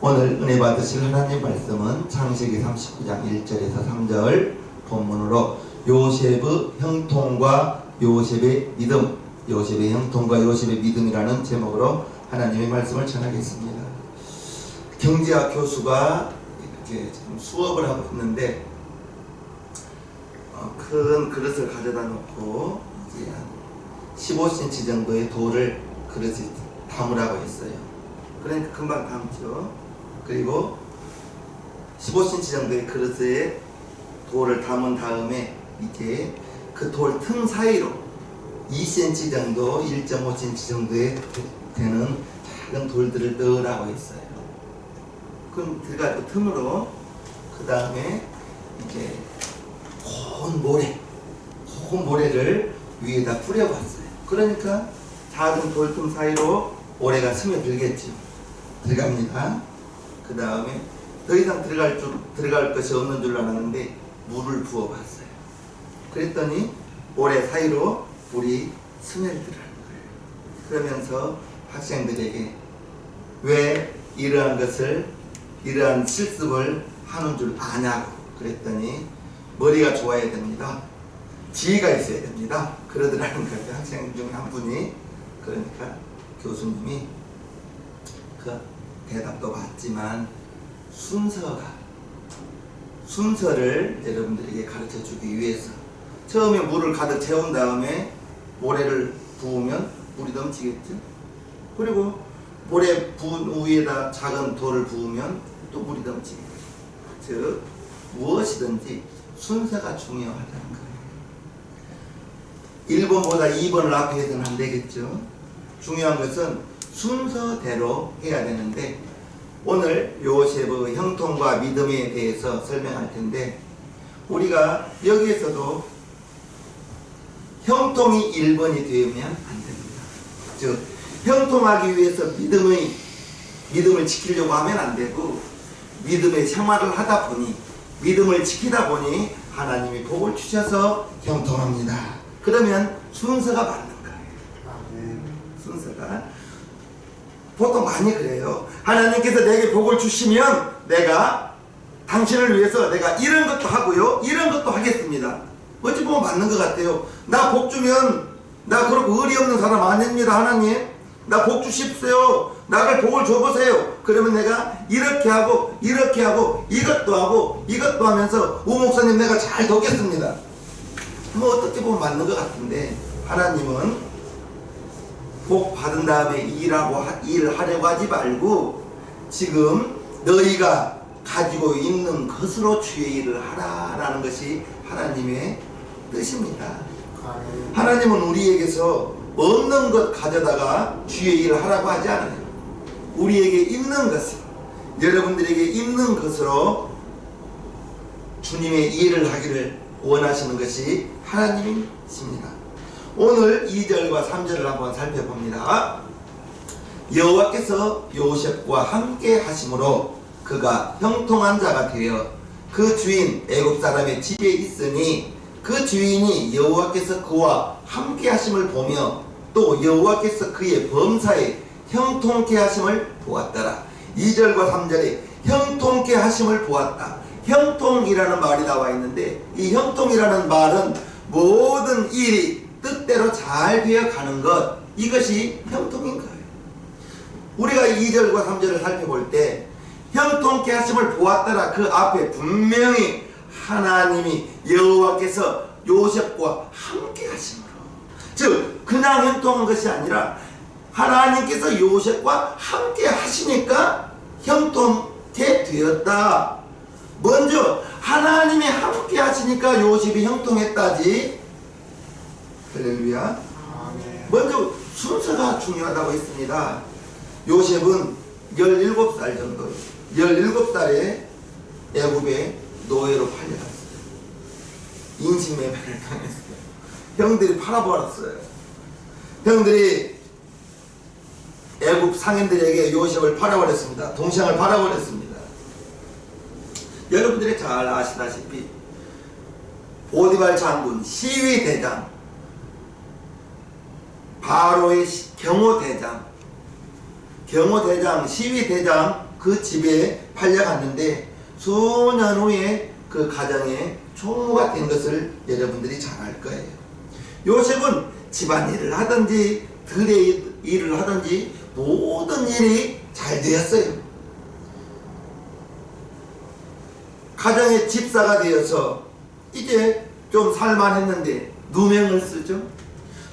오늘 은혜 받으실 하나님 말씀은 창세기 39장 1절에서 3절 본문으로 요셉의 형통과 요셉의 믿음, 요셉의 형통과 요셉의 믿음이라는 제목으로 하나님의 말씀을 전하겠습니다. 경제학 교수가 이렇게 지금 수업을 하고 있는데 큰 그릇을 가져다 놓고 이제 한 15cm 정도의 돌을 그릇에 담으라고 했어요. 그러니까 금방 담죠. 그리고 15cm 정도의 그릇에 돌을 담은 다음에 이제 그 돌 틈 사이로 2cm 정도, 1.5cm 정도의 되는 작은 돌들을 넣으라고 했어요. 그럼 들어갈 그 틈으로 그 다음에 이제 고운 모래를 위에다 뿌려봤어요. 그러니까 작은 돌틈 사이로 모래가 스며들겠죠. 들어갑니다. 그 다음에 더 이상 들어갈 것이 없는 줄 알았는데 물을 부어봤어요. 그랬더니 모래 사이로 물이 스며들더라는 거예요. 그러면서 학생들에게 왜 이러한 실습을 하는 줄 아냐고 그랬더니 머리가 좋아야 됩니다. 지혜가 있어야 됩니다. 그러더라는 거예요. 학생 중 한 분이. 그러니까 교수님이 그 대답도 맞지만 순서를 여러분들에게 가르쳐 주기 위해서 처음에 물을 가득 채운 다음에 모래를 부으면 물이 넘치겠죠. 그리고 모래 부은 위에다 작은 돌을 부으면 또 물이 넘치겠죠. 즉 무엇이든지 순서가 중요하다는 거예요. 1번보다 2번을 앞에 해서는 안 되겠죠. 중요한 것은 순서대로 해야 되는데 오늘 요셉의 형통과 믿음에 대해서 설명할 텐데 우리가 여기에서도 형통이 1번이 되면 안 됩니다. 즉 형통하기 위해서 믿음을 지키려고 하면 안 되고 믿음의 생활을 하다 보니 믿음을 지키다 보니 하나님이 복을 주셔서 형통합니다. 그러면 순서가 맞는 거예요. 순서가 보통 많이 그래요. 하나님께서 내게 복을 주시면 내가 당신을 위해서 내가 이런 것도 하고요 이런 것도 하겠습니다. 어찌 보면 맞는 것 같아요. 나 복 주면 나 그렇고 의리 없는 사람 아닙니다. 하나님 나 복 주십시오. 나를 복을 줘보세요. 그러면 내가 이렇게 하고 이것도 하고 이것도 하면서 우 목사님 내가 잘 돕겠습니다. 뭐 어떻게 보면 맞는 것 같은데 하나님은 복 받은 다음에 일하려고 하지 말고 지금 너희가 가지고 있는 것으로 주의 일을 하라라는 것이 하나님의 뜻입니다. 하나님은 우리에게서 없는 것 가져다가 주의 일을 하라고 하지 않아요. 우리에게 있는 것을, 여러분들에게 있는 것으로 주님의 일을 하기를 원하시는 것이 하나님이십니다. 오늘 2절과 3절을 한번 살펴봅니다. 여호와께서 요셉과 함께 하심으로 그가 형통한 자가 되어 그 주인 애굽 사람의 집에 있으니 그 주인이 여호와께서 그와 함께 하심을 보며 또 여호와께서 그의 범사에 형통케 하심을 보았더라. 2절과 3절에 형통케 하심을 보았다. 형통이라는 말이 나와 있는데 이 형통이라는 말은 모든 일이 뜻대로 잘 되어가는 것, 이것이 형통인 거예요. 우리가 2절과 3절을 살펴볼 때 형통케 하심을 보았더라 그 앞에 분명히 하나님이 여호와께서 요셉과 함께 하심으로, 즉 그냥 형통한 것이 아니라 하나님께서 요셉과 함께 하시니까 형통케 되었다. 먼저 하나님이 함께 하시니까 요셉이 형통했다지. 할렐루야. 먼저 순서가 중요하다고 했습니다. 요셉은 17살 정도, 17살에 애굽에 노예로 팔려갔어요. 인신매매를 당했어요. 형들이 팔아버렸어요. 형들이 애굽 상인들에게 요셉을 팔아버렸습니다. 동생을 팔아버렸습니다. 여러분들이 잘 아시다시피 보디발 장군, 시위대장, 바로의 경호대장, 시위대장 그 집에 팔려갔는데 수년 후에 그 가정의 총무가 된 것을 여러분들이 잘 알 거예요. 요셉은 집안일을 하든지 들의 일을 하든지 모든 일이 잘 되었어요. 가정의 집사가 되어서 이제 좀 살만했는데 누명을 쓰죠.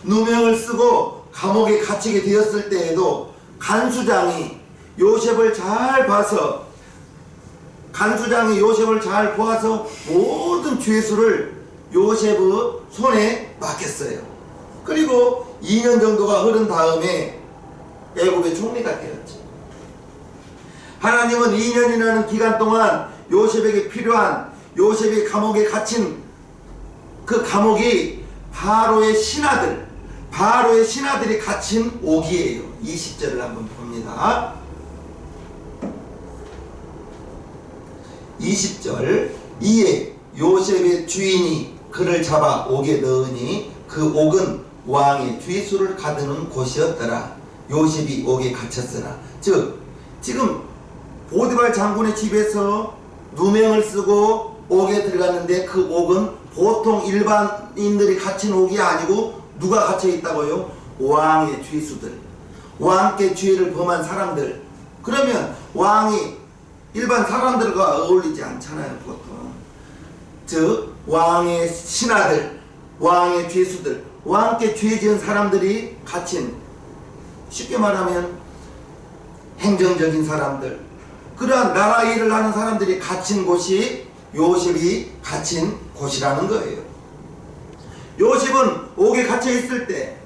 누명을 쓰고 감옥에 갇히게 되었을 때에도 간수장이 요셉을 잘 봐서 모든 죄수를 요셉의 손에 맡겼어요. 그리고 2년 정도가 흐른 다음에 애굽의 총리가 되었죠. 하나님은 2년이라는 기간 동안 요셉에게 필요한, 요셉이 감옥에 갇힌 그 감옥이 바로의 신하들이 갇힌 옥이에요. 20절을 한번 봅니다. 20절, 이에 요셉의 주인이 그를 잡아 옥에 넣으니 그 옥은 왕의 죄수를 가두는 곳이었더라. 요셉이 옥에 갇혔으나, 즉 지금 보디발 장군의 집에서 누명을 쓰고 옥에 들어갔는데 그 옥은 보통 일반인들이 갇힌 옥이 아니고 누가 갇혀 있다고요? 왕의 죄수들, 왕께 죄를 범한 사람들. 그러면 왕이 일반 사람들과 어울리지 않잖아요, 보통. 즉 왕의 신하들, 왕의 죄수들, 왕께 죄 지은 사람들이 갇힌, 쉽게 말하면 행정적인 사람들, 그러한 나라 일을 하는 사람들이 갇힌 곳이 요셉이 갇힌 곳이라는 거예요. 요셉은 옥에 갇혀 있을 때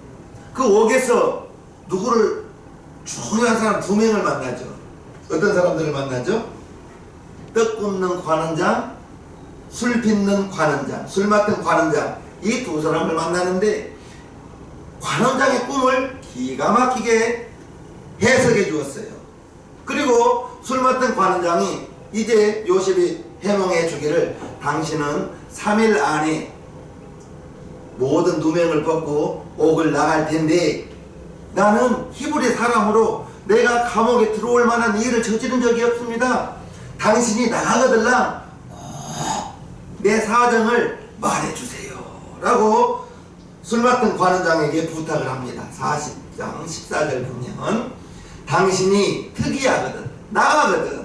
그 옥에서 누구를, 중요한 사람 2명을 만나죠. 어떤 사람들을 만나죠? 떡 굽는 관원장, 술 빚는 관원장, 술 맡은 관원장, 이 2 사람을 만나는데 관원장의 꿈을 기가 막히게 해석해 주었어요. 그리고 술 맡은 관원장이 이제 요셉이 해몽해 주기를, 당신은 3일 안에 모든 누명을 벗고 옥을 나갈 텐데 나는 히브리 사람으로 내가 감옥에 들어올 만한 일을 저지른 적이 없습니다. 당신이 나가거들랑 꼭 내 사정을 말해주세요 라고 술 맡은 관원장에게 부탁을 합니다. 40장 14절 보면 당신이 특이하거든, 나가거든,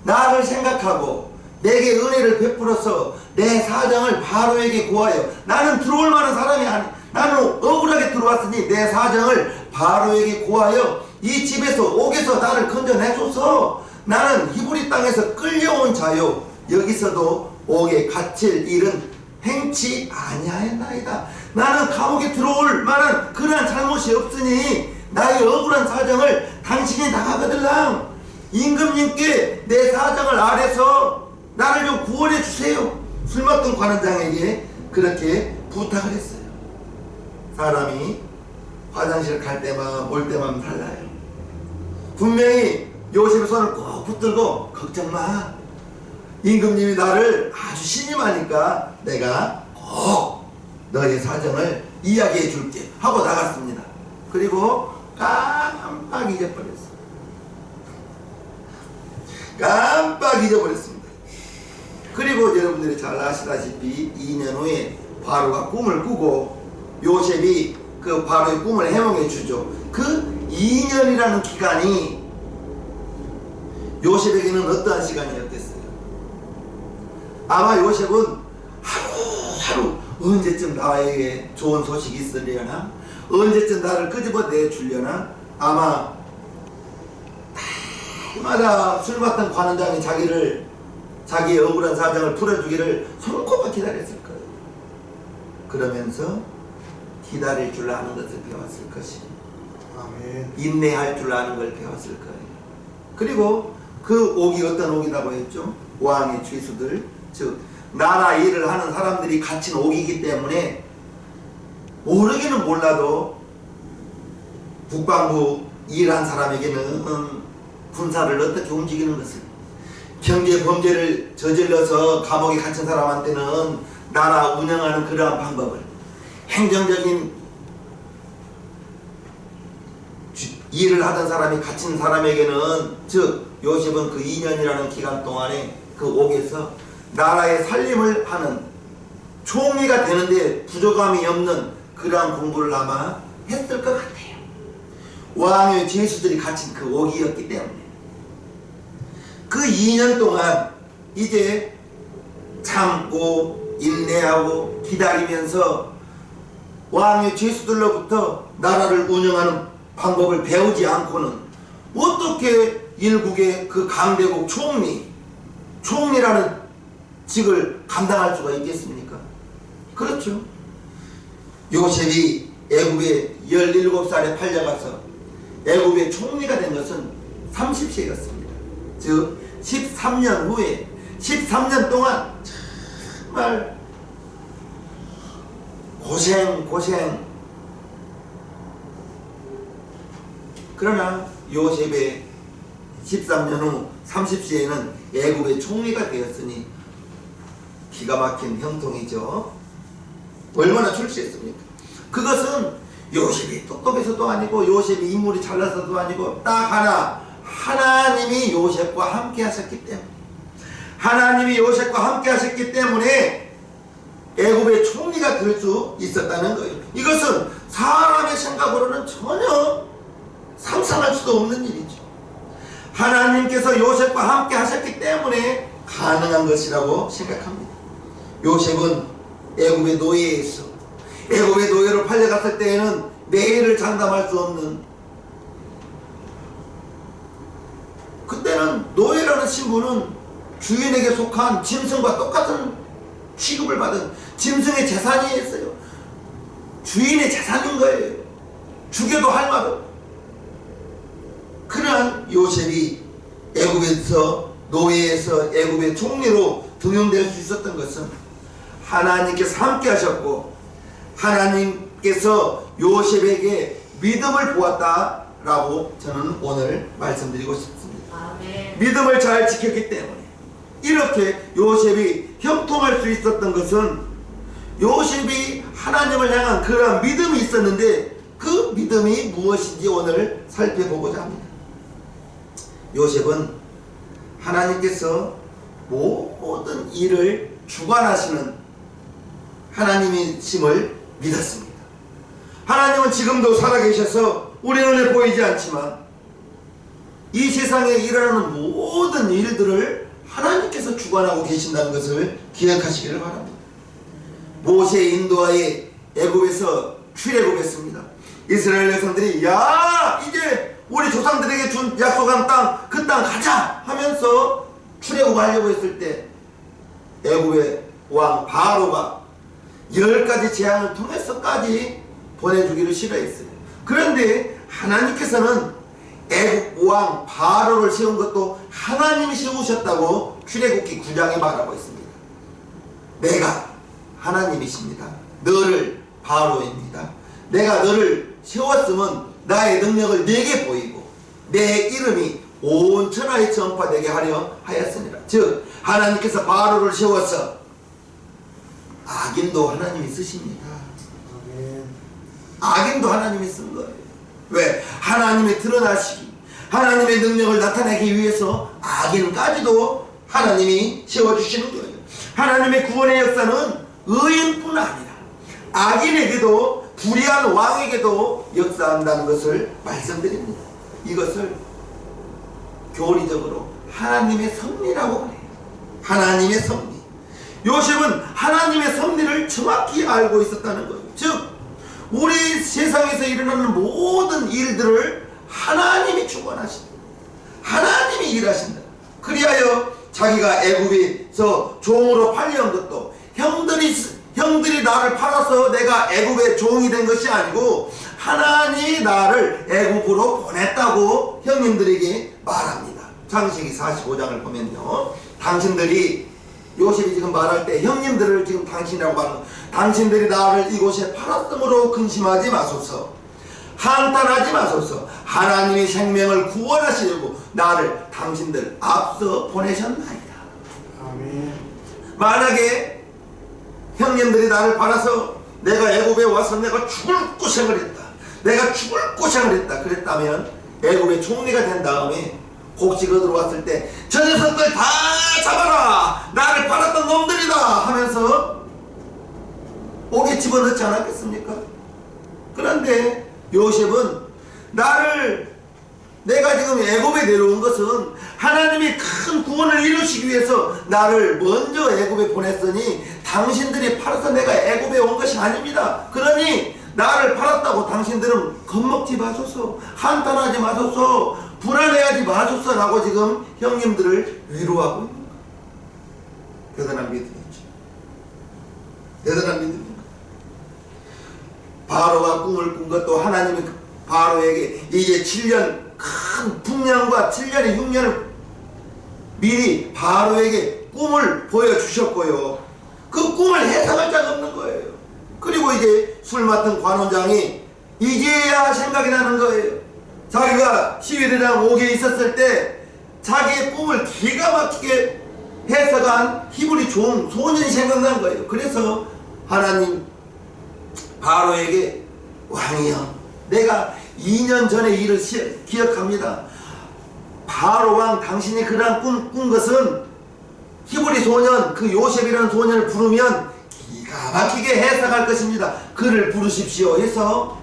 나를 생각하고 내게 은혜를 베풀어서 내 사정을 바로에게 고하여, 나는 들어올 만한 사람이 아니, 나는 억울하게 들어왔으니 내 사정을 바로에게 고하여 이 집에서, 옥에서 나를 건져내소서. 나는 히브리 땅에서 끌려온 자요, 여기서도 옥에 갇힐 일은 행치 아니하였나이다. 나는 감옥에 들어올 만한 그러한 잘못이 없으니 나의 억울한 사정을 당신이 나가거들랑 임금님께 내 사정을 아래서 나를 좀 구원해 주세요. 술 맡은 관원장에게 그렇게 부탁을 했어요. 사람이 화장실 갈 때만 올 때만 달라요. 분명히 요셉의 손을 꼭 붙들고 걱정마, 임금님이 나를 아주 신임하니까 내가 꼭 너의 사정을 이야기해 줄게 하고 나갔습니다. 그리고 깜빡 잊어버렸어요. 그리고 여러분들이 잘 아시다시피 2년 후에 바로가 꿈을 꾸고 요셉이 그 바로의 꿈을 해몽해 주죠. 그 2년이라는 기간이 요셉에게는 어떠한 시간이었겠어요? 아마 요셉은 하루하루 언제쯤 나에게 좋은 소식이 있으려나, 언제쯤 나를 끄집어내 주려나, 아마 날마다 술 맡은 관원장이 자기의 억울한 사정을 풀어주기를 손꼽아 기다렸을 거예요. 그러면서 기다릴 줄 아는 것을 배웠을 것이고, 아멘. 인내할 줄 아는 걸 배웠을 거예요. 그리고 그 옥이 어떤 옥이라고 했죠? 왕의 죄수들, 즉 나라 일을 하는 사람들이 갇힌 옥이기 때문에 모르기는 몰라도 국방부 일한 사람에게는 군사를 어떻게 움직이는 것을, 경제 범죄를 저질러서 감옥에 갇힌 사람한테는 나라 운영하는 그러한 방법을, 행정적인 일을 하던 사람이 갇힌 사람에게는, 즉 요셉은 그 2년이라는 기간 동안에 그 옥에서 나라의 살림을 하는 총리가 되는데 부족함이 없는 그러한 공부를 아마 했을 것 같아요. 왕의 죄수들이 갇힌 그 옥이었기 때문에. 그 2년 동안 이제 참고 인내하고 기다리면서 왕의 죄수들로부터 나라를 운영하는 방법을 배우지 않고는 어떻게 일국의 그 강대국 총리라는 직을 감당할 수가 있겠습니까? 그렇죠. 요셉이 애굽에 17살에 팔려가서 애굽의 총리가 된 것은 30세였습니다. 즉 13년 후에 13년 동안 정말 고생. 그러나 요셉의 13년 후 30세에는 애굽의 총리가 되었으니 기가 막힌 형통이죠. 얼마나 출세했습니까? 그것은 요셉이 똑똑해서도 아니고 요셉이 인물이 잘나서도 아니고 딱 하나, 하나님이 요셉과 함께 하셨기 때문에, 하나님이 요셉과 함께 하셨기 때문에 애굽의 총리가 될 수 있었다는 거예요. 이것은 사람의 생각으로는 전혀 상상할 수도 없는 일이죠. 하나님께서 요셉과 함께 하셨기 때문에 가능한 것이라고 생각합니다. 요셉은 애굽의 노예에서, 애굽의 노예로 팔려갔을 때에는 매일을 장담할 수 없는, 그때는 노예라는 신분은 주인에게 속한 짐승과 똑같은 취급을 받은 짐승의 재산이었어요. 주인의 재산인 거예요. 죽여도 할 말 없고. 그러한 요셉이 애굽에서 노예에서 애굽의 총리로 등용될 수 있었던 것은 하나님께서 함께 하셨고 하나님께서 요셉에게 믿음을 보았다라고 저는 오늘 말씀드리고 싶습니다. 아멘. 믿음을 잘 지켰기 때문에 이렇게 요셉이 형통할 수 있었던 것은 요셉이 하나님을 향한 그러한 믿음이 있었는데 그 믿음이 무엇인지 오늘 살펴보고자 합니다. 요셉은 하나님께서 모든 일을 주관하시는 하나님이심을 믿었습니다. 하나님은 지금도 살아계셔서 우리 눈에 보이지 않지만 이 세상에 일어나는 모든 일들을 하나님께서 주관하고 계신다는 것을 기억하시기를 바랍니다. 모세의 인도하에 애굽에서 출애굽했습니다. 이스라엘 백성들이 야 이제 우리 조상들에게 준 약속한 땅, 그 땅 가자 하면서 출애굽하려고 했을 때 애굽의 왕 바로가 10가지 재앙을 통해서까지 보내주기를 싫어했어요. 그런데 하나님께서는 애굽 왕 바로를 세운 것도 하나님이 세우셨다고 출애굽기 9장에 말하고 있습니다. 내가 하나님이십니다. 너를 바로입니다. 내가 너를 세웠으면 나의 능력을 네게 보이고 내 이름이 온 천하에 전파되게 하려 하였습니다. 즉 하나님께서 바로를 세워서 악인도 하나님이 쓰십니다. 악인도 하나님이 쓴 거예요. 왜? 하나님의 드러나시기, 하나님의 능력을 나타내기 위해서 악인까지도 하나님이 세워주시는 거예요. 하나님의 구원의 역사는 의인뿐 아니라 악인에게도 불의한 왕에게도 역사한다는 것을 말씀드립니다. 이것을 교리적으로 하나님의 섭리라고 해요. 하나님의 섭리. 요셉은 하나님의 섭리를 정확히 알고 있었다는 거예요. 즉 우리 세상에서 일어나는 모든 일들을 하나님이 주관하신다. 하나님이 일하신다. 그리하여 자기가 애굽에서 종으로 팔려온 것도 형들이 나를 팔아서 내가 애굽의 종이 된 것이 아니고 하나님이 나를 애굽으로 보냈다고 형님들에게 말합니다. 창세기 45장을 보면요, 당신들이, 요셉이 지금 말할 때 형님들을 지금 당신이라고 말하는, 당신들이 나를 이곳에 팔았으므로 근심하지 마소서, 한탄하지 마소서. 하나님이 생명을 구원하시려고 나를 당신들 앞서 보내셨나이다. 아멘. 만약에 형님들이 나를 팔아서 내가 애굽에 와서 내가 죽을 고생을 했다, 내가 죽을 고생을 했다 그랬다면 애굽의 총리가 된 다음에 곡지가 들어왔을 때 저 녀석들 다 잡아라, 나를 팔았던 놈들이다 하면서 옥에 집어넣지 않았겠습니까? 그런데 요셉은 내가 지금 애굽에 내려온 것은 하나님이 큰 구원을 이루시기 위해서 나를 먼저 애굽에 보냈으니 당신들이 팔아서 내가 애굽에 온 것이 아닙니다. 그러니 나를 팔았다고 당신들은 겁먹지 마소서, 한탄하지 마소서, 불안해하지 마소서 라고 지금 형님들을 위로하고 있는 거예요. 대단한 믿음이죠. 대단한 믿음입니다. 바로가 꿈을 꾼 것도 하나님이 바로에게 이제 7년 큰 풍년과 7년의 흉년을 미리 바로에게 꿈을 보여주셨고요. 그 꿈을 해석할 자가 없는 거예요. 그리고 이제 술 맡은 관원장이 이제야 생각이 나는 거예요. 자기가 시위대장 옥에 있었을 때 자기의 꿈을 기가 막히게 해석한 히브리 종 소년이 생각난 거예요. 그래서 하나님 바로에게 왕이여, 내가 2년 전의 일을 기억합니다. 바로 왕, 당신이 그러한 꾼 것은 히브리 소년, 그 요셉이라는 소년을 부르면 기가 막히게 해석할 것입니다. 그를 부르십시오 해서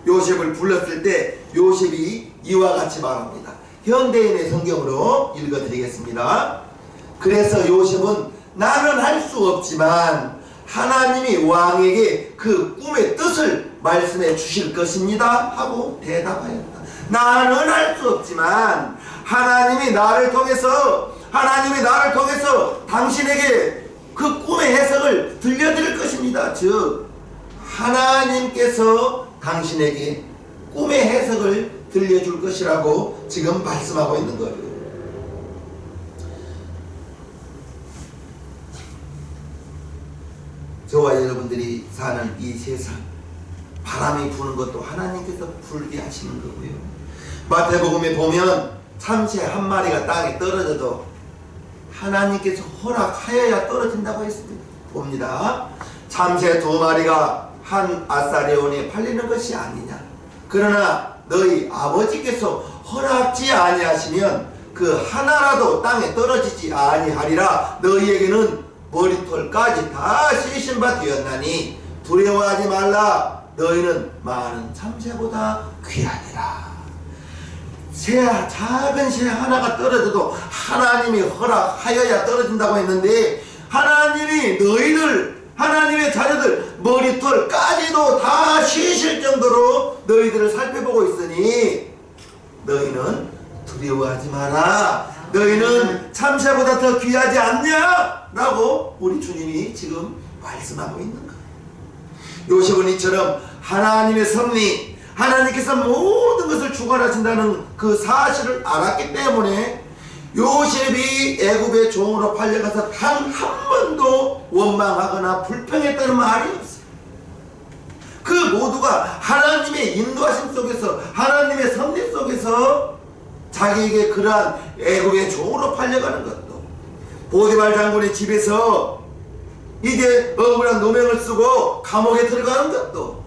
요셉을 불렀을 때 요셉이 이와 같이 말합니다. 현대인의 성경으로 읽어드리겠습니다. 그래서 요셉은 나는 할 수 없지만 하나님이 왕에게 그 꿈의 뜻을 말씀해 주실 것입니다 하고 대답하였다. 나는 할 수 없지만 하나님이 나를 통해서 당신에게 그 꿈의 해석을 들려드릴 것입니다. 즉 하나님께서 당신에게 꿈의 해석을 들려줄 것이라고 지금 말씀하고 있는 거예요. 저와 여러분들이 사는 이 세상, 바람이 부는 것도 하나님께서 불게 하시는 거고요. 마태복음에 보면 참새 한 마리가 땅에 떨어져도 하나님께서 허락하여야 떨어진다고 했습니다. 봅니다. 참새 2마리가 한 아사레온에 팔리는 것이 아니냐. 그러나 너희 아버지께서 허락지 아니하시면 그 하나라도 땅에 떨어지지 아니하리라. 너희에게는 머리털까지 다 씻은 바 되었나니 두려워하지 말라. 너희는 많은 참새보다 귀하니라. 작은 새 하나가 떨어져도 하나님이 허락하여야 떨어진다고 했는데 하나님의 자녀들 머리털까지도 다 쉬실 정도로 너희들을 살펴보고 있으니 너희는 두려워하지 마라. 너희는 참새보다 더 귀하지 않냐? 라고 우리 주님이 지금 말씀하고 있는 거예요. 요셉은 이처럼 하나님의 섭리, 하나님께서 모든 것을 주관하신다는 그 사실을 알았기 때문에 요셉이 애굽의 종으로 팔려가서 단 한 번도 원망하거나 불평했다는 말이 없어요. 그 모두가 하나님의 인도하심 속에서, 하나님의 섭리 속에서 자기에게 그러한 애굽의 종으로 팔려가는 것도, 보디발 장군의 집에서 이제 억울한 누명을 쓰고 감옥에 들어가는 것도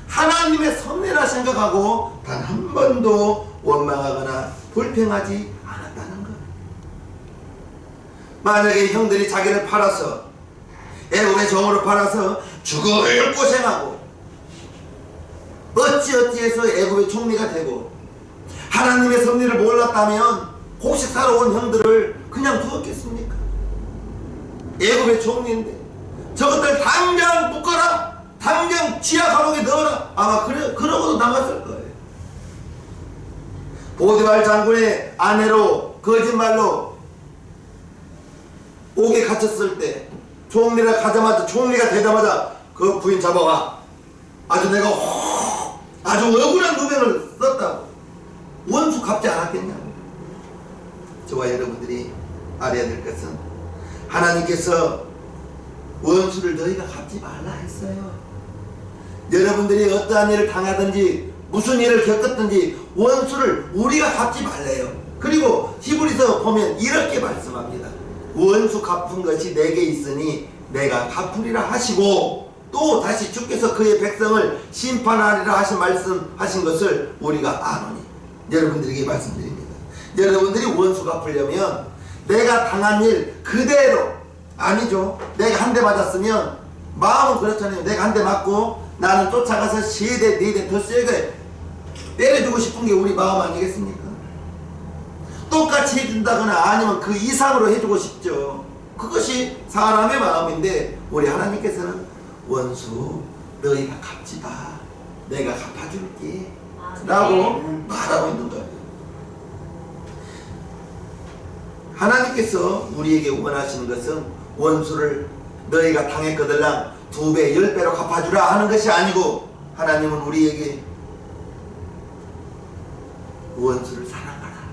하나님의 섭리라 생각하고 단 한 번도 원망하거나 불평하지 않았다는 것. 만약에 형들이 자기를 팔아서 애굽의 종으로 팔아서 죽을 고생하고 어찌어찌해서 애굽의 총리가 되고 하나님의 섭리를 몰랐다면 곡식 사러 온 형들을 그냥 두었겠습니까? 애굽의 총리인데 저것들 당장 묶어라, 당장 지하 감옥에 넣어라, 아마 그러고도 남았을 거예요. 보디발 장군의 아내로 거짓말로 옥에 갇혔을 때 총리가 되자마자 그 부인 잡아와, 내가 아주 억울한 누명을 썼다고 원수 갚지 않았겠냐고. 저와 여러분들이 알아야 될 것은 하나님께서 원수를 너희가 갚지 말라 했어요. 여러분들이 어떠한 일을 당하든지 무슨 일을 겪었든지 원수를 우리가 갚지 말래요. 그리고 히브리서 보면 이렇게 말씀합니다. 원수 갚은 것이 내게 있으니 내가 갚으리라 하시고, 또 다시 주께서 그의 백성을 심판하리라 하신 말씀하신 것을 우리가 아노니 여러분들에게 말씀드립니다. 여러분들이 원수 갚으려면 내가 당한 일 그대로, 아니죠, 내가 한 대 맞았으면 마음은 그렇잖아요. 내가 한 대 맞고 나는 쫓아가서 3대 4대 더 세게 때려주고 싶은 게 우리 마음 아니겠습니까? 똑같이 해준다거나 아니면 그 이상으로 해주고 싶죠. 그것이 사람의 마음인데 우리 하나님께서는 원수 너희가 갚지 마, 내가 갚아줄게 라고 말하고 있는 거예요. 하나님께서 우리에게 원하시는 것은 원수를 너희가 당했거들랑 2배 10배로 갚아주라 하는 것이 아니고, 하나님은 우리에게 원수를 사랑하라,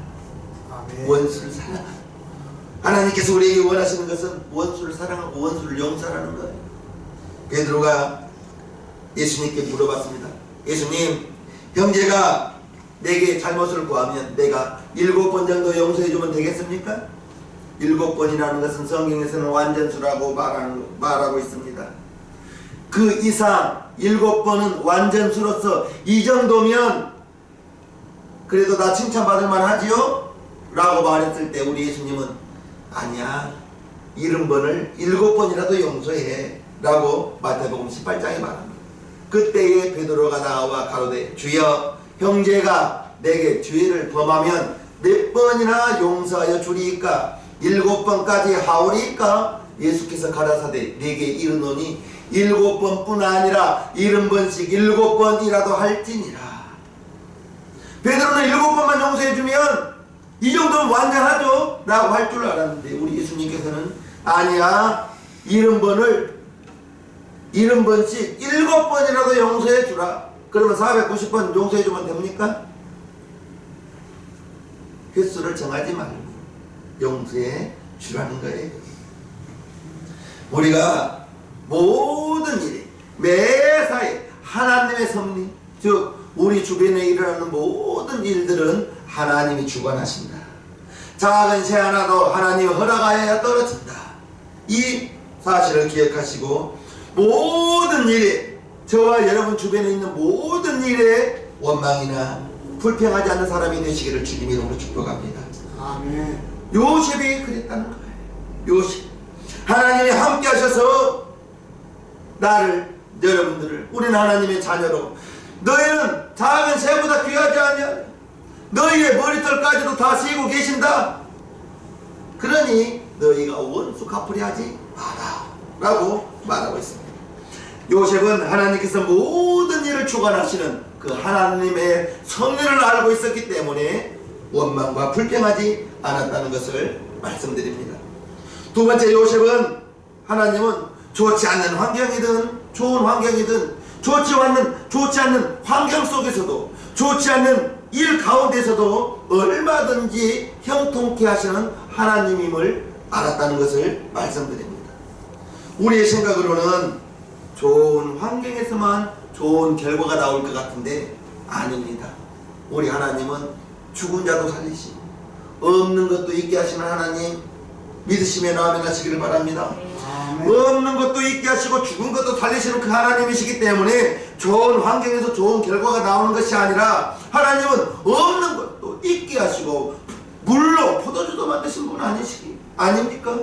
원수를 사랑하라. 하나님께서 우리에게 원하시는 것은 원수를 사랑하고 원수를 용서하는 거예요. 베드로가 예수님께 물어봤습니다. 예수님, 형제가 내게 잘못을 구하면 내가 7번 정도 용서해주면 되겠습니까? 7번이라는 것은 성경에서는 완전수라고 말하고 있습니다. 그 이상 7번은 완전수로서 이 정도면 그래도 나 칭찬받을 만하지요? 라고 말했을 때 우리 예수님은 아니야, 70번을 7번이라도 용서해 라고 마태복음 18장에 말합니다. 그때에 베드로가 나와 가로되 주여, 형제가 내게 죄를 범하면 몇 번이나 용서하여 주리이까? 7번까지 하오리이까? 예수께서 가라사대 내게 이르노니 7번뿐 아니라 70번씩 7번이라도 할지니라. 베드로는 7번만 용서해주면 이 정도면 완전하죠? 라고 할 줄 알았는데 우리 예수님께서는 아니야, 70번씩 7번이라도 용서해주라. 그러면 490번 용서해주면 됩니까? 횟수를 정하지 말고 용서해 주라는 거예요. 우리가 모든 일이 매사에 하나님의 섭리, 즉 우리 주변에 일어나는 모든 일들은 하나님이 주관하신다. 작은 새 하나도 하나님의 허락하여야 떨어진다. 이 사실을 기억하시고 모든 일에, 저와 여러분 주변에 있는 모든 일에 원망이나 불평하지 않는 사람이 되시기를 주님 이름으로 축복합니다. 아멘. 요셉이 그랬다는 거예요. 요셉, 하나님이 함께 하셔서 나를, 여러분들을, 우리는 하나님의 자녀로, 너희는 작은 새보다 귀하지 않냐? 너희의 머리털까지도 다 세고 계신다. 그러니 너희가 원수 갚으려 하지 마라 라고 말하고 있습니다. 요셉은 하나님께서 모든 일을 주관하시는 그 하나님의 섭리를 알고 있었기 때문에 원망과 불평하지 않았다는 것을 말씀드립니다. 두 번째, 요셉은, 하나님은 좋지 않는 환경이든 좋은 환경이든 좋지 않는 환경 속에서도, 좋지 않는 일 가운데서도 얼마든지 형통케 하시는 하나님임을 알았다는 것을 말씀드립니다. 우리의 생각으로는 좋은 환경에서만 좋은 결과가 나올 것 같은데 아닙니다. 우리 하나님은 죽은 자도 살리시고 없는 것도 있게 하시는 하나님 믿으시면 아멘 하시기를 바랍니다. 없는 것도 있게 하시고 죽은 것도 살리시는 그 하나님이시기 때문에 좋은 환경에서 좋은 결과가 나오는 것이 아니라, 하나님은 없는 것도 있게 하시고 물로 포도주도 만드신 분 아닙니까?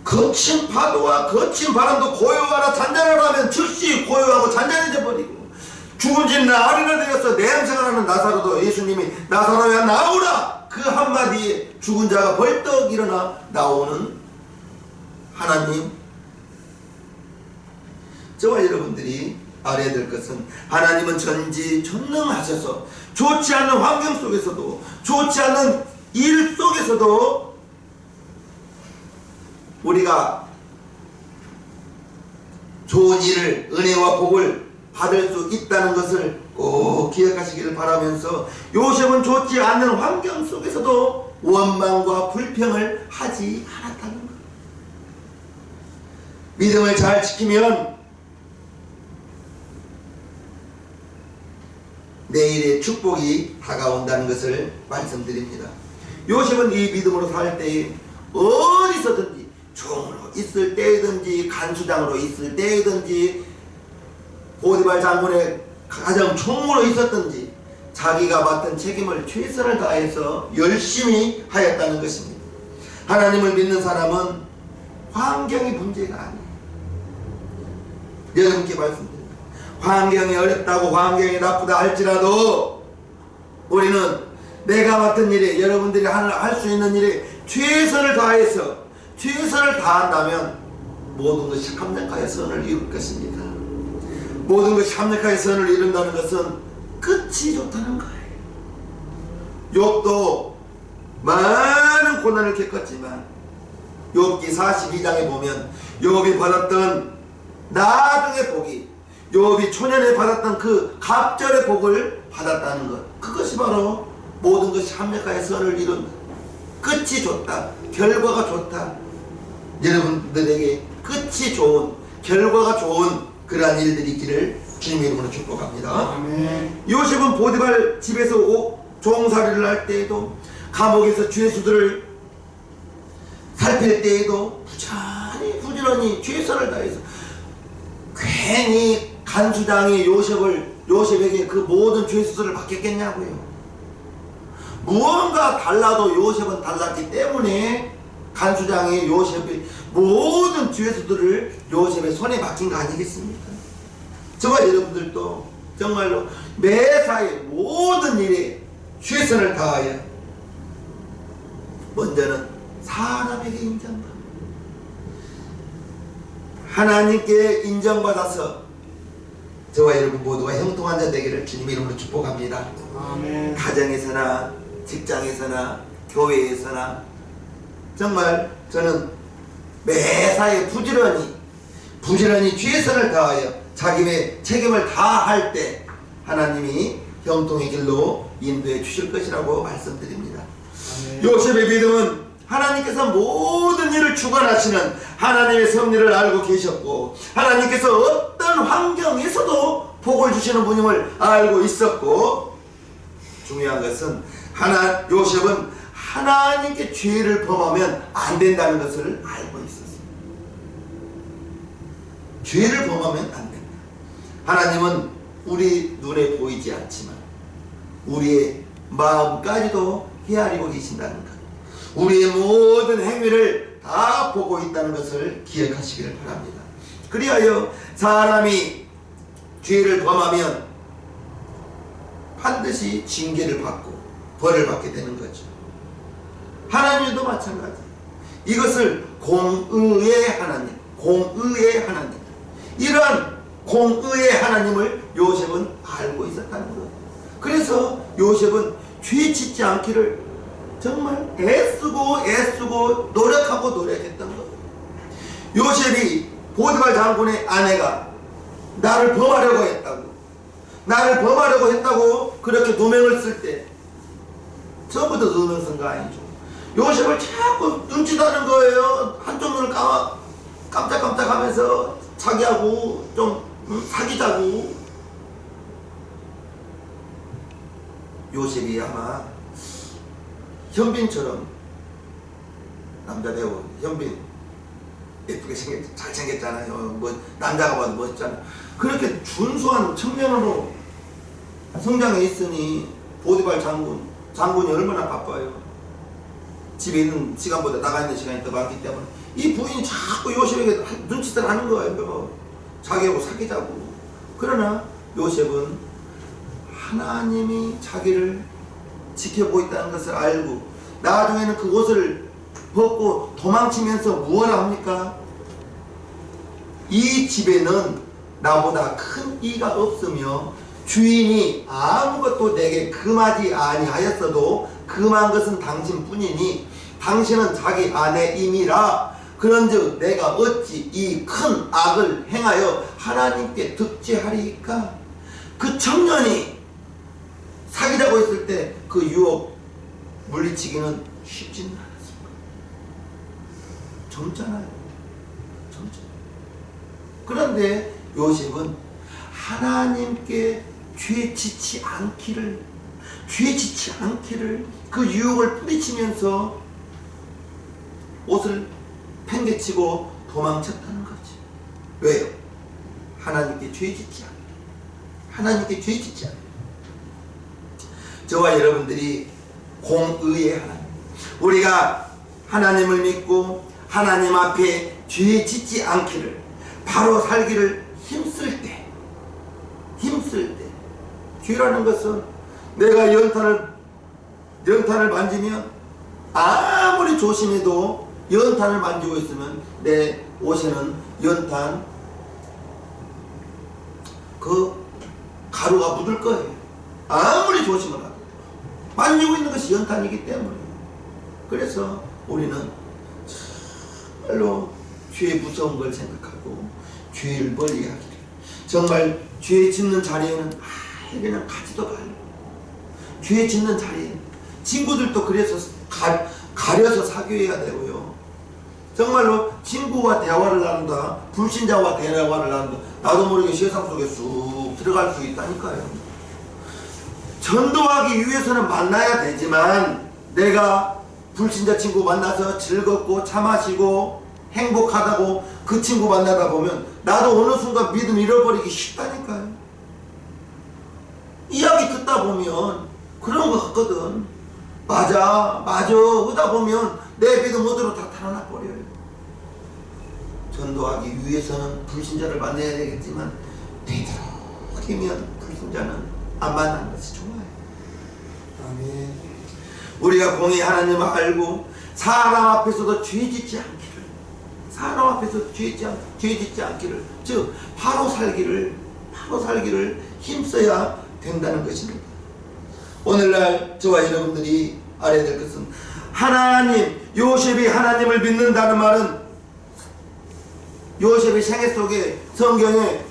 거친 파도와 거친 바람도 고요하라 잔잔하라 하면 즉시 고요하고 잔잔해져 버리고, 죽은 지 나흘이나 되어서 냄새가 나는 나사로도 예수님이 나사로야 나오라 그 한마디에 죽은 자가 벌떡 일어나 나오는 하나님. 저와 여러분들이 알아야 될 것은, 하나님은 전지전능하셔서 좋지 않는 환경 속에서도, 좋지 않는 일 속에서도 우리가 좋은 일을, 은혜와 복을 받을 수 있다는 것을 꼭 기억하시기를 바라면서, 요셉은 좋지 않는 환경 속에서도 원망과 불평을 하지 않았다는 것. 믿음을 잘 지키면 내일의 축복이 다가온다는 것을 말씀드립니다. 요셉은 이 믿음으로 살 때에 어디서든지, 종으로 있을 때든지 간수장으로 있을 때든지 포디발 장군의 가정 총무로 있었든지 자기가 맡은 책임을 최선을 다해서 열심히 하였다는 것입니다. 하나님을 믿는 사람은 환경이 문제가 아니에요. 여러분께 말씀드립니다. 환경이 어렵다고 환경이 나쁘다 할지라도 우리는 내가 맡은 일에, 여러분들이 할 수 있는 일에 최선을 다해서 최선을 다한다면 모든 것이 합력하여 선을 이룰 것입니다. 모든 것이 합력하여 선을 이룬다는 것은 끝이 좋다는 거예요. 욥도 많은 고난을 겪었지만 욥기 42장에 보면 욥이 받았던 나중의 복이, 욥이 초년에 받았던 그 갑절의 복을 받았다는 것, 그것이 바로 모든 것이 합력하여 선을 이룬다. 끝이 좋다, 결과가 좋다. 여러분들에게 끝이 좋은, 결과가 좋은 그러한 일들이 있기를 주님의 이름으로 축복합니다. 아멘. 요셉은 보디발 집에서 종살이를 할 때에도, 감옥에서 죄수들을 살필 때에도 부지런히 최선을 다해서, 괜히 간수장이 요셉에게 그 모든 죄수들을 맡겼겠냐고요. 무언가 달라도 요셉은 달랐기 때문에 간수장이 요셉의 모든 죄수들을 요셉의 손에 맡긴 거 아니겠습니까? 저와 여러분들도 정말로 매사의 모든 일에 최선을 다하여 먼저는 사람에게 인정받고 하나님께 인정받아서 저와 여러분 모두가 형통한 자 되기를 주님의 이름으로 축복합니다. 아멘. 가정에서나 직장에서나 교회에서나 정말 저는 매사에 부지런히 최선을 다하여 자기의 책임을 다할 때 하나님이 형통의 길로 인도해 주실 것이라고 말씀드립니다. 아멘. 요셉의 믿음은 하나님께서 모든 일을 주관하시는 하나님의 섭리를 알고 계셨고, 하나님께서 어떤 환경에서도 복을 주시는 분임을 알고 있었고, 중요한 것은 요셉은 하나님께 죄를 범하면 안 된다는 것을 알고 있었습니다. 죄를 범하면 안 된다. 하나님은 우리 눈에 보이지 않지만 우리의 마음까지도 헤아리고 계신다는 것, 우리의 모든 행위를 다 보고 있다는 것을 기억하시기를 바랍니다. 그리하여 사람이 죄를 범하면 반드시 징계를 받고 벌을 받게 되는 거죠. 하나님도 마찬가지. 이것을 공의의 하나님, 이러한 공의의 하나님을 요셉은 알고 있었다는 거예요. 그래서 요셉은 죄 짓지 않기를 정말 애쓰고 노력했던 거예요. 요셉이 보디발 장군의 아내가 나를 범하려고 했다고 그렇게 누명을 쓸 때 처음부터 누명 쓴 거 아니죠. 요셉을 자꾸 눈치다는 거예요. 한쪽 눈을 깜짝깜짝 하면서 자기하고 좀 사귀자고. 요셉이 아마 현빈처럼, 남자 배우 현빈 예쁘게 잘생겼잖아요. 뭐 남자가 봐도 멋있잖아요. 그렇게 준수한 청년으로 성장해 있으니 보디발 장군이 얼마나 바빠요. 집에 있는 시간보다 나가 있는 시간이 더 많기 때문에 이 부인이 자꾸 요셉에게 눈짓을 하는 거예요. 자기하고 사귀자고. 그러나 요셉은 하나님이 자기를 지켜보고 있다는 것을 알고 나중에는 그 옷을 벗고 도망치면서 무엇을 합니까? 이 집에는 나보다 큰 이가 없으며 주인이 아무것도 내게 금하지 아니하였어도 금한 것은 당신뿐이니 당신은 자기 아내임이라. 그런즉 내가 어찌 이 큰 악을 행하여 하나님께 득죄하리이까? 그 청년이 사귀자고 했을 때 그 유혹 물리치기는 쉽지는 않았습니다. 젊잖아요. 그런데 요셉은 하나님께 죄짓지 않기를 그 유혹을 뿌리치면서 옷을 팽개치고 도망쳤다는 거지. 왜요? 하나님께 죄짓지 않아. 저와 여러분들이 공의의 하나님, 우리가 하나님을 믿고 하나님 앞에 죄 짓지 않기를, 바로 살기를 힘쓸 때, 죄라는 것은 내가 연탄을 만지면 아무리 조심해도 연탄을 만지고 있으면 내 옷에는 연탄 그 가루가 묻을 거예요. 아무리 조심을 하고 만지고 있는 것이 연탄이기 때문에. 그래서 우리는 정말로 죄의 무서운 걸 생각하고 죄를 멀리하기를, 정말 죄 짓는 자리에는 그냥 가지도 말고, 죄 짓는 자리에 친구들도 그래서 가려서 사귀어야 되고요. 정말로 친구와 대화를 나눈다, 불신자와 대화를 나눈다, 나도 모르게 세상 속에 쑥 들어갈 수 있다니까요. 전도하기 위해서는 만나야 되지만, 내가 불신자 친구 만나서 즐겁고 차 마시고 행복하다고 그 친구 만나다 보면 나도 어느 순간 믿음 잃어버리기 쉽다니까요. 이야기 듣다 보면 그런 거 같거든. 맞아 하다 보면 내 믿음 어디로 다 달아나 버려요. 전도하기 위해서는 불신자를 만나야 되겠지만 되도록이면 불신자는 안 만나는 것이 좋아요. 아멘. 우리가 공의 하나님을 알고 사람 앞에서도 죄 짓지 않기를, 즉 바로 살기를 힘써야 된다는 것입니다. 오늘날 저와 여러분들이 알아야 될 것은, 하나님, 요셉이 하나님을 믿는다는 말은 요셉의 생애 속에 성경에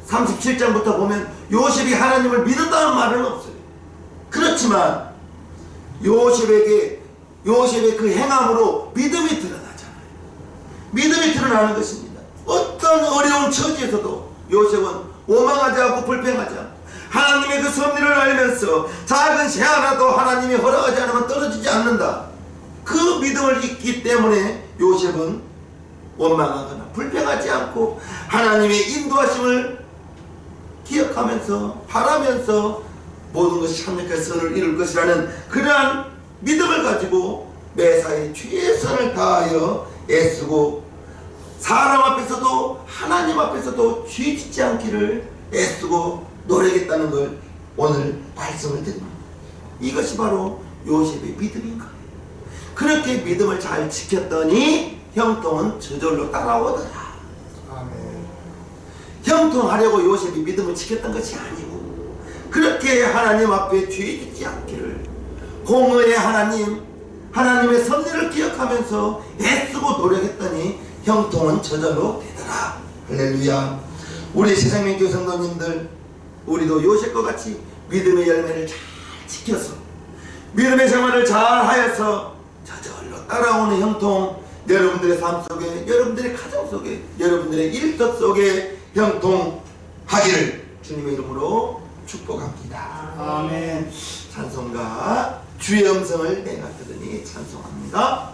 37장부터 보면 요셉이 하나님을 믿었다는 말은 없어요. 그렇지만 요셉의 그 행함으로 믿음이 드러나잖아요. 믿음이 드러나는 것입니다. 어떤 어려운 처지에서도 요셉은 원망하지 않고 불평하지 않고 하나님의 그 섭리를 알면서 작은 새 하나도 하나님이 허락하지 않으면 떨어지지 않는다, 그 믿음을 있기 때문에 요셉은 원망하거나 불평하지 않고 하나님의 인도하심을 기억하면서 바라면서 모든 것이 참역한 선을 이룰 것이라는 그러한 믿음을 가지고 매사에 최선을 다하여 애쓰고, 사람 앞에서도 하나님 앞에서도 죄 짓지 않기를 애쓰고 노력했다는 걸 오늘 말씀을 드립니다. 이것이 바로 요셉의 믿음인 거예요. 그렇게 믿음을 잘 지켰더니 형통은 저절로 따라오더라. 아멘. 형통하려고 요셉이 믿음을 지켰던 것이 아니고, 그렇게 하나님 앞에 죄 짓지 않기를, 공의의 하나님의 섭리를 기억하면서 애쓰고 노력했더니 형통은 저절로 되더라. 할렐루야. 우리 세상민교 성도님들, 우리도 요셉과 같이 믿음의 열매를 잘 지켜서 믿음의 생활을 잘 하여서 저절로 따라오는 형통, 여러분들의 삶 속에, 여러분들의 가정 속에, 여러분들의 일터 속에 형통하기를 주님의 이름으로 축복합니다. 아멘. 찬송가 주의 음성을 내가 들으니 찬송합니다.